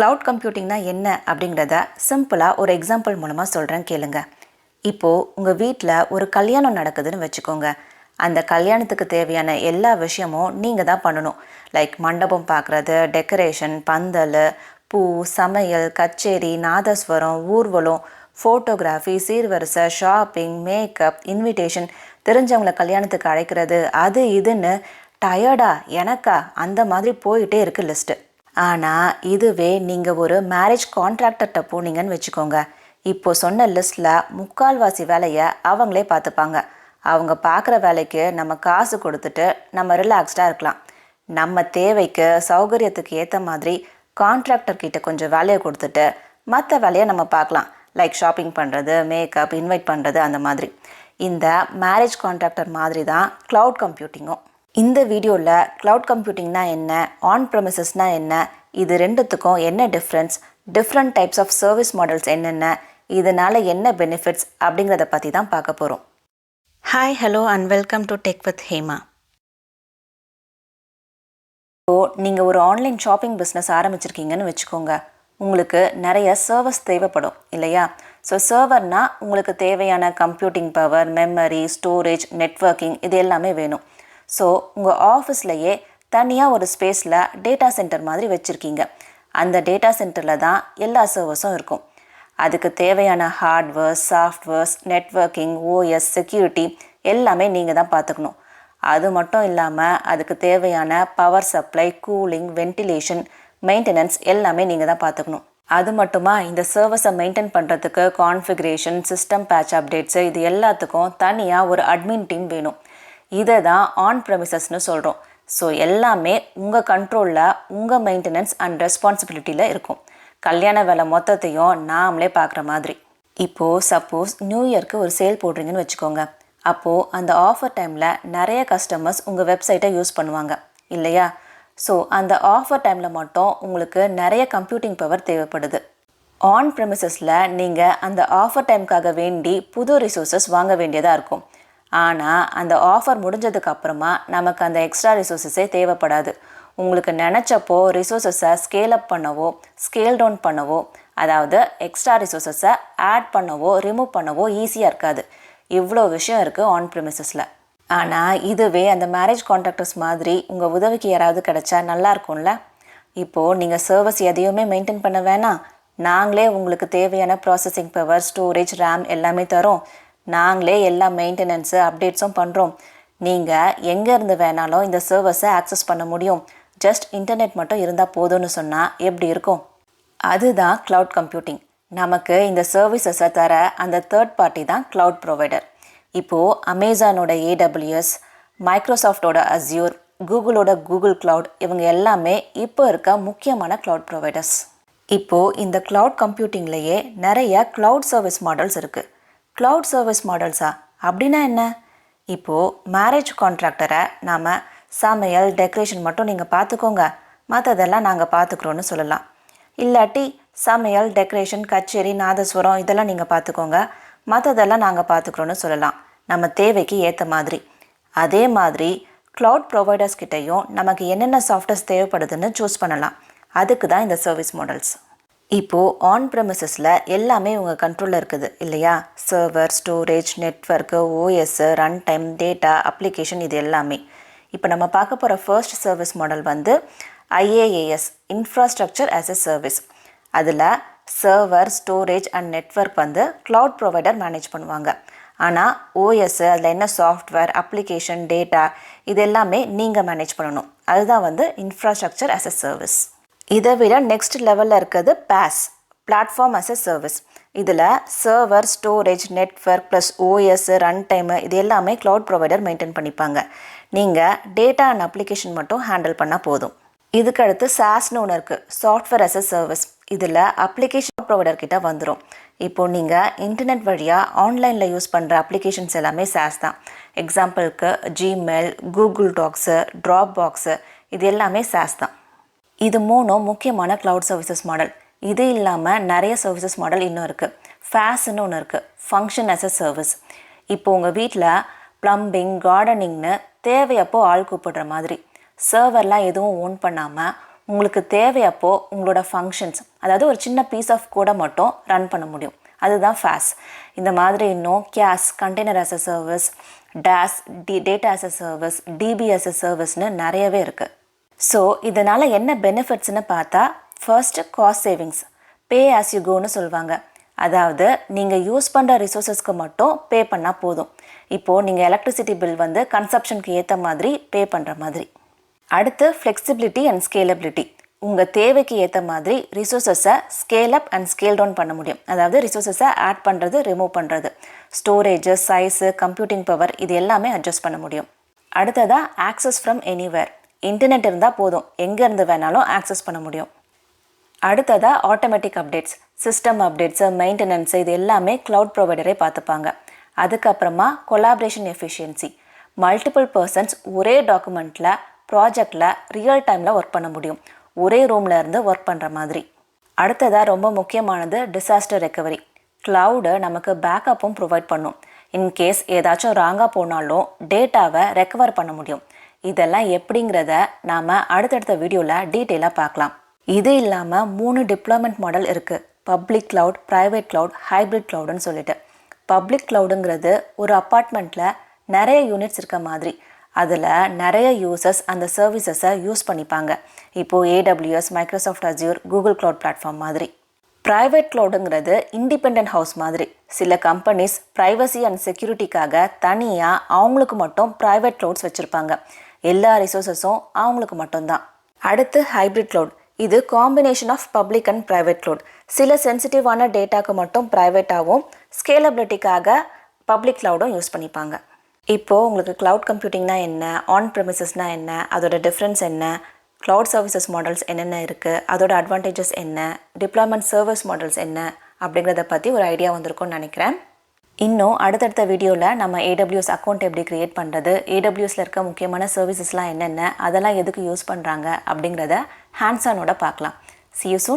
Cloud கம்ப்யூட்டிங்னா என்ன அப்படிங்கிறத சிம்பிளாக ஒரு எக்ஸாம்பிள் மூலமாக சொல்கிறேன் கேளுங்க. இப்போது உங்கள் வீட்டில் ஒரு கல்யாணம் நடக்குதுன்னு வச்சுக்கோங்க. அந்த கல்யாணத்துக்கு தேவையான எல்லா விஷயமும் நீங்கள் தான் பண்ணணும். லைக் மண்டபம் பார்க்குறது, டெக்கரேஷன், பந்தல், பூ, சமையல், கச்சேரி, நாதஸ்வரம், ஊர்வலம், ஃபோட்டோகிராஃபி, சீர்வரிசை, ஷாப்பிங், மேக்கப், இன்விடேஷன், தெரிஞ்சவங்களை கல்யாணத்துக்கு அழைக்கிறது, அது இதுன்னு டயர்டா எனக்கா அந்த மாதிரி போயிட்டே இருக்குது லிஸ்ட்டு. ஆனால் இதுவே நீங்கள் ஒரு மேரேஜ் கான்ட்ராக்டர்கிட்ட போனீங்கன்னு வச்சுக்கோங்க. இப்போ சொன்ன லிஸ்ட்டில் முக்கால்வாசி வேலையை அவங்களே பார்த்துப்பாங்க. அவங்க பார்க்குற வேலைக்கு நம்ம காசு கொடுத்துட்டு நம்ம ரிலாக்ஸ்டாக இருக்கலாம். நம்ம தேவைக்கு சௌகரியத்துக்கு ஏற்ற மாதிரி கான்ட்ராக்டர்கிட்ட கொஞ்சம் வேலையை கொடுத்துட்டு மற்ற வேலையை நம்ம பார்க்கலாம். லைக் ஷாப்பிங் பண்ணுறது, மேக்கப், இன்வைட் பண்ணுறது, அந்த மாதிரி. இந்த மேரேஜ் கான்ட்ராக்டர் மாதிரி தான் க்ளவுட் கம்ப்யூட்டிங்கும். இந்த வீடியோவில் க்ளவுட் கம்ப்யூட்டிங்னா என்ன, ஆன் ப்ரெமிசஸ்னா என்ன, இது ரெண்டுத்துக்கும் என்ன difference, different types of service models என்னென்ன, இதனால் என்ன பெனிஃபிட்ஸ் அப்படிங்கிறத பற்றி தான் பார்க்க போகிறோம். Hi, hello and welcome to tech with Hema. இப்போது நீங்கள் ஒரு ஆன்லைன் ஷாப்பிங் பிஸ்னஸ் ஆரம்பிச்சிருக்கீங்கன்னு வச்சுக்கோங்க. உங்களுக்கு நிறைய சர்வர்ஸ் தேவைப்படும் இல்லையா? ஸோ சர்வர்னால் உங்களுக்கு தேவையான computing power, memory, storage, networking, இது எல்லாமே வேணும். ஸோ உங்கள் ஆஃபீஸ்லையே தனியாக ஒரு ஸ்பேஸில் டேட்டா சென்டர் மாதிரி வச்சுருக்கீங்க. அந்த டேட்டா சென்டரில் தான் எல்லா சர்வர்ஸும் இருக்கும். அதுக்கு தேவையான hardwares, softwares, networking, OS, security எல்லாமே நீங்கள் தான் பார்த்துக்கணும். அது மட்டும் இல்லாமல் அதுக்கு தேவையான power supply, cooling, ventilation, maintenance எல்லாமே நீங்கள் தான் பார்த்துக்கணும். அது மட்டுமா, இந்த சர்வஸை மெயின்டைன் பண்ணுறதுக்கு கான்ஃபிகரேஷன், சிஸ்டம் பேட்ச் அப்டேட்ஸு, இது எல்லாத்துக்கும் தனியாக ஒரு அட்மின் டீம் வேணும். இதை தான் ஆன் ப்ரெமிசஸ்னு சொல்கிறோம். ஸோ எல்லாமே உங்கள் கண்ட்ரோலில், உங்கள் மெயின்டெனன்ஸ் அண்ட் ரெஸ்பான்சிபிலிட்டியில் இருக்கும். கல்யாண வேலை மொத்தத்தையும் நாமளே பார்க்குற மாதிரி. இப்போது சப்போஸ் நியூ இயர்க்கு ஒரு சேல் போடுறீங்கன்னு வச்சுக்கோங்க. அப்போது அந்த ஆஃபர் டைமில் நிறைய கஸ்டமர்ஸ் உங்கள் வெப்சைட்டை யூஸ் பண்ணுவாங்க இல்லையா? ஸோ அந்த ஆஃபர் டைமில் மட்டும் உங்களுக்கு நிறைய கம்ப்யூட்டிங் பவர் தேவைப்படுது. ஆன் ப்ரெமிசஸில் நீங்கள் அந்த ஆஃபர் டைமுக்காக வேண்டி புது ரிசோர்ஸஸ் வாங்க வேண்டியதாக இருக்கும். ஆனால் அந்த ஆஃபர் முடிஞ்சதுக்கு அப்புறமா நமக்கு அந்த எக்ஸ்ட்ரா ரிசோர்ஸஸே தேவைப்படாது. உங்களுக்கு நினச்சப்போ ரிசோர்ஸஸை ஸ்கேல் அப் பண்ணவோ, ஸ்கேல் டவுன் பண்ணவோ, அதாவது எக்ஸ்ட்ரா ரிசோர்ஸஸை ஆட் பண்ணவோ, ரிமூவ் பண்ணவோ ஈஸியாக இருக்காது. இவ்வளோ விஷயம் இருக்குது ஆன் ப்ரெமிசஸில். ஆனால் இதுவே அந்த மேரேஜ் கான்ட்ராக்டர்ஸ் மாதிரி உங்கள் உதவிக்கு யாராவது கிடைச்சா நல்லா இருக்கும்ல. இப்போது நீங்கள் சர்வஸ் எதையுமே மெயின்டைன் பண்ண வேணாம். நாங்களே உங்களுக்கு தேவையான ப்ராசஸிங் பவர், ஸ்டோரேஜ், ரேம் எல்லாமே தரோம். நாங்களே எல்லா மெயின்டெனன்ஸு, அப்டேட்ஸும் பண்ணுறோம். நீங்கள் எங்கே இருந்து வேணாலும் இந்த சர்வஸை ஆக்சஸ் பண்ண முடியும். ஜஸ்ட் இன்டர்நெட் மட்டும் இருந்தால் போதும்னு சொன்னால் எப்படி இருக்கும்? அதுதான் க்ளவுட் கம்ப்யூட்டிங். நமக்கு இந்த சர்வீசஸை தர அந்த தேர்ட் பார்ட்டி தான் க்ளவுட் ப்ரொவைடர். இப்போது அமேசானோட AWS, மைக்ரோசாஃப்டோட அஸ்யூர், கூகுளோட கூகுள் க்ளவுட், இவங்க எல்லாமே இப்போ இருக்க முக்கியமான க்ளவுட் ப்ரொவைடர்ஸ். இப்போது இந்த க்ளவுட் கம்ப்யூட்டிங்லேயே நிறைய க்ளவுட் சர்வீஸ் மாடல்ஸ் இருக்குது. க்ளவுட் சர்வீஸ் மாடல்ஸா அப்படின்னா என்ன? இப்போது மேரேஜ் கான்ட்ராக்டரை நாம் சமையல், டெக்கரேஷன் மட்டும் நீங்கள் பார்த்துக்கோங்க, மற்றதெல்லாம் நாங்கள் பார்த்துக்குறோன்னு சொல்லலாம். இல்லாட்டி சமையல், டெக்கரேஷன், கச்சேரி, நாதஸ்வரம் இதெல்லாம் நீங்கள் பார்த்துக்கோங்க, மற்றதெல்லாம் நாங்கள் பார்த்துக்குறோன்னு சொல்லலாம், நம்ம தேவைக்கு ஏற்ற மாதிரி. அதே மாதிரி க்ளவுட் ப்ரொவைடர்ஸ் கிட்டேயும் நமக்கு என்னென்ன சாஃப்ட்வேர்ஸ் தேவைப்படுதுன்னு சூஸ் பண்ணலாம். அதுக்கு தான் இந்த சர்வீஸ் மாடல்ஸ். இப்போது ஆன் ப்ரெமிசஸில் எல்லாமே உங்கள் கண்ட்ரோலில் இருக்குது இல்லையா? Server, storage, network, OS, run time, data, application, இது எல்லாமே. இப்போ நம்ம பார்க்க போகிற ஃபர்ஸ்ட் சர்வீஸ் மாடல் வந்து IaaS, infrastructure as a service. அதில் சர்வர், ஸ்டோரேஜ் அண்ட் நெட்வொர்க் வந்து க்ளவுட் ப்ரொவைடர் மேனேஜ் பண்ணுவாங்க. ஆனால் ஓஎஸ்ஸு, அதில் என்ன சாஃப்ட்வேர், அப்ளிகேஷன், டேட்டா, இது எல்லாமே நீங்கள் மேனேஜ் பண்ணணும். அதுதான் வந்து இன்ஃப்ராஸ்ட்ரக்சர் ஆஸ் எ சர்வீஸ். இதை விட நெக்ஸ்ட் லெவலில் இருக்கிறது PaaS, platform as a service. இதில் server, storage, network plus OS, runtime, இது எல்லாமே க்ளவுட் ப்ரொவைடர் மெயின்டைன் பண்ணிப்பாங்க. நீங்கள் டேட்டா அண்ட் அப்ளிகேஷன் மட்டும் ஹேண்டில் பண்ணால் போதும். இதுக்கடுத்து SaaSன்னு ஒன்று இருக்குது, சாஃப்ட்வேர் ஆஸ் எ சர்வீஸ். இதில் அப்ளிகேஷன் ப்ரொவைடர் கிட்ட வந்துடும். இப்போது நீங்கள் இன்டர்நெட் வழியாக ஆன்லைனில் யூஸ் பண்ணுற அப்ளிகேஷன்ஸ் எல்லாமே SaaS தான். எக்ஸாம்பிளுக்கு Gmail, Google tax, drop box, இது எல்லாமே SaaS தான். இது மூணும் முக்கியமான க்ளவுட் சர்வீசஸ் மாடல். இது இல்லாமல் நிறைய சர்வீசஸ் மாடல் இன்னும் இருக்குது. FaaSன்னு ஒன்று இருக்குது, ஃபங்க்ஷன் ஆஸ் எ சர்வீஸ். இப்போ உங்கள் வீட்டில் ப்ளம்பிங், கார்டனிங்னு தேவையப்போ ஆள் கூப்பிடுற மாதிரி சர்வர்லாம் எதுவும் ஓன் பண்ணாமல் உங்களுக்கு தேவையப்போ உங்களோட ஃபங்க்ஷன்ஸ், அதாவது ஒரு சின்ன பீஸ் ஆஃப் கோடை மட்டும் ரன் பண்ண முடியும். அதுதான் FaaS. இந்த மாதிரி இன்னும் CAS, container as a service, DaaS, data as a service, DB as a சர்வீஸ்னு நிறையவே இருக்குது. ஸோ இதனால் என்ன பெனிஃபிட்ஸ்னு பார்த்தா, first cost savings, pay as you கோன்னு சொல்லுவாங்க. அதாவது நீங்கள் யூஸ் பண்ணுற ரிசோர்ஸஸ்க்கு மட்டும் பே பண்ணால் போதும். இப்போது நீங்கள் எலக்ட்ரிசிட்டி பில் வந்து கன்சப்ஷனுக்கு ஏற்ற மாதிரி பே பண்ணுற மாதிரி. அடுத்து ஃப்ளெக்சிபிலிட்டி அண்ட் ஸ்கேலபிலிட்டி. உங்கள் தேவைக்கு ஏற்ற மாதிரி ரிசோர்ஸஸை scale up and scale down பண்ண முடியும். அதாவது ரிசோர்ஸஸை ஆட் பண்ணுறது, ரிமூவ் பண்ணுறது, ஸ்டோரேஜு, சைஸு, கம்ப்யூட்டிங் பவர், இது எல்லாமே அட்ஜஸ்ட் பண்ண முடியும். அடுத்ததாக ஆக்சஸ் ஃப்ரம் எனிவேர். இன்டர்நெட் இருந்தால் போதும், எங்கேருந்து வேணாலும் ஆக்சஸ் பண்ண முடியும். அடுத்ததாக automatic updates, system updates, maintenance, இது எல்லாமே க்ளவுட் ப்ரொவைடரே பார்த்துப்பாங்க. அதுக்கப்புறமா கொலாபரேஷன் எஃபிஷியன்சி. மல்டிபிள் பர்சன்ஸ் ஒரே டாக்குமெண்ட்டில், ப்ராஜெக்டில் ரியல் டைமில் ஒர்க் பண்ண முடியும், ஒரே ரூமில் இருந்து ஒர்க் பண்ணுற மாதிரி. அடுத்ததாக ரொம்ப முக்கியமானது டிசாஸ்டர் ரெக்கவரி. க்ளவுடு நமக்கு பேக்கப்பும் ப்ரொவைட் பண்ணும். இன்கேஸ் ஏதாச்சும் ராங்காக போனாலும் டேட்டாவை ரெக்கவர் பண்ண முடியும். இதெல்லாம் எப்படிங்கிறத நாம் அடுத்தடுத்த வீடியோவில் டீட்டெயிலாக பார்க்கலாம். இது இல்லாமல் 3 டிப்ளாய்மெண்ட் மாடல் இருக்குது. Public cloud, private cloud, hybrid க்ளவுடுன்னு சொல்லிட்டு. பப்ளிக் க்ளவுடுங்கிறது ஒரு அப்பார்ட்மெண்ட்டில் நிறைய யூனிட்ஸ் இருக்க மாதிரி. அதில் நிறைய யூசர்ஸ் அந்த சர்வீசஸை யூஸ் பண்ணிப்பாங்க. இப்போது AWS, Microsoft Azure, Google cloud platform மாதிரி. ப்ரைவேட் க்ளவுடுங்கிறது இண்டிபெண்ட் ஹவுஸ் மாதிரி. சில கம்பெனிஸ் ப்ரைவசி அண்ட் செக்யூரிட்டிக்காக தனியாக அவங்களுக்கு மட்டும் ப்ரைவேட் க்ளவுட்ஸ் வச்சுருப்பாங்க. எல்லா ரிசோர்ஸஸும் அவங்களுக்கு மட்டும்தான். அடுத்து ஹைப்ரிட் க்ளவுட். இது combination of public and private cloud. சில சென்சிட்டிவான டேட்டாக்கு மட்டும் ப்ரைவேட்டாகவும், ஸ்கேலபிலிட்டிக்காக பப்ளிக் க்ளவுடும் யூஸ் பண்ணிப்பாங்க. இப்போது உங்களுக்கு க்ளவுட் கம்ப்யூட்டிங்னா என்ன, ஆன் ப்ரெமிசஸ்னால் என்ன, அதோட டிஃப்ரென்ஸ் என்ன, க்ளவுட் சர்வீசஸ் மாடல்ஸ் என்னென்ன இருக்குது, அதோட அட்வான்டேஜஸ் என்ன, டிப்ளாய்மெண்ட் சர்வீஸ் மாடல்ஸ் என்ன அப்படிங்கிறத பற்றி ஒரு ஐடியா வந்திருக்கும்னு நினைக்கிறேன். இன்னும் அடுத்தடுத்த வீடியோவில் நம்ம AWS அக்கௌண்ட் எப்படி க்ரியேட் பண்ணுறது, AWSல இருக்க முக்கியமான சர்வீசஸ்லாம் என்னென்ன, அதெல்லாம் எதுக்கு யூஸ் பண்ணுறாங்க அப்படிங்கிறத ஹேண்ட்ஸ் ஆனோட பார்க்கலாம். See you soon.